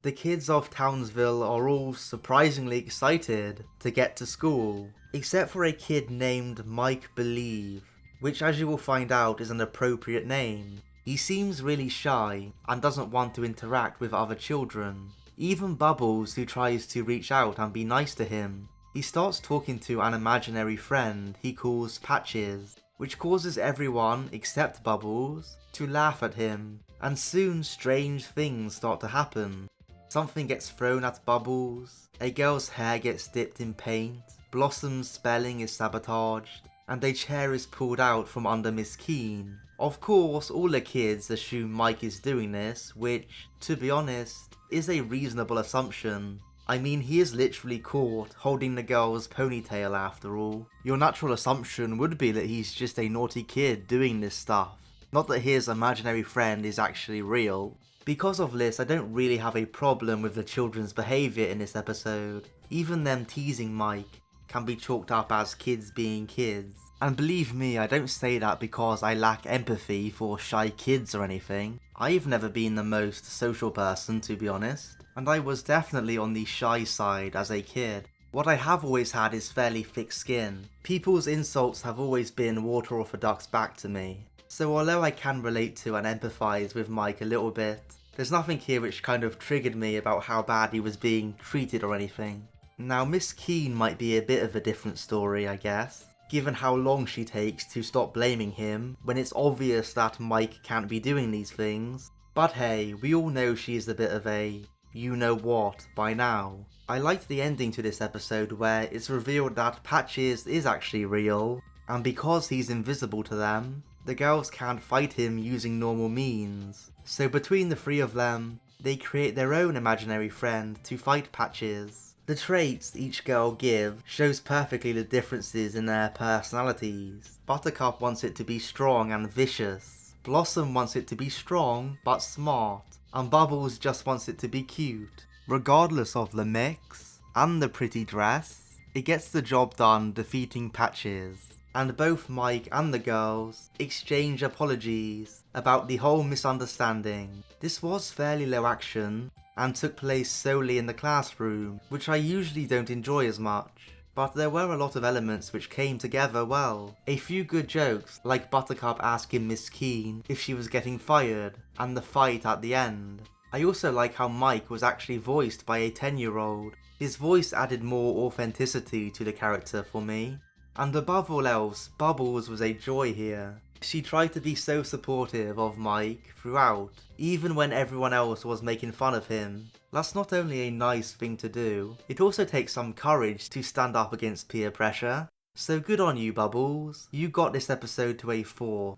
The kids of Townsville are all surprisingly excited to get to school, except for a kid named Mike Believe, which as you will find out is an appropriate name. He seems really shy and doesn't want to interact with other children. Even Bubbles, who tries to reach out and be nice to him, he starts talking to an imaginary friend he calls Patches, which causes everyone except Bubbles to laugh at him, and soon strange things start to happen. Something gets thrown at Bubbles, a girl's hair gets dipped in paint, Blossom's spelling is sabotaged, and a chair is pulled out from under Miss Keene. Of course, all the kids assume Mike is doing this, which, to be honest, is a reasonable assumption. I mean, he is literally caught holding the girl's ponytail after all. Your natural assumption would be that he's just a naughty kid doing this stuff, not that his imaginary friend is actually real. Because of this, I don't really have a problem with the children's behaviour in this episode. Even them teasing Mike can be chalked up as kids being kids. And believe me, I don't say that because I lack empathy for shy kids or anything. I've never been the most social person, to be honest, and I was definitely on the shy side as a kid. What I have always had is fairly thick skin. People's insults have always been water off a duck's back to me. So although I can relate to and empathise with Mike a little bit, there's nothing here which kind of triggered me about how bad he was being treated or anything. Now Miss Keene might be a bit of a different story, I guess, given how long she takes to stop blaming him when it's obvious that Mike can't be doing these things. But hey, we all know she's a bit of a you-know-what by now. I liked the ending to this episode where it's revealed that Patches is actually real, and because he's invisible to them, the girls can't fight him using normal means. So between the three of them, they create their own imaginary friend to fight Patches. The traits each girl gives shows perfectly the differences in their personalities. Buttercup wants it to be strong and vicious, Blossom wants it to be strong but smart, and Bubbles just wants it to be cute. Regardless of the mix and the pretty dress, it gets the job done defeating Patches. And both Mike and the girls exchange apologies about the whole misunderstanding. This was fairly low action and took place solely in the classroom, which I usually don't enjoy as much, but there were a lot of elements which came together well. A few good jokes, like Buttercup asking Miss Keene if she was getting fired, and the fight at the end. I also like how Mike was actually voiced by a 10-year-old. His voice added more authenticity to the character for me. And above all else, Bubbles was a joy here. She tried to be so supportive of Mike throughout, even when everyone else was making fun of him. That's not only a nice thing to do, it also takes some courage to stand up against peer pressure. So good on you, Bubbles. You got this episode to a 4.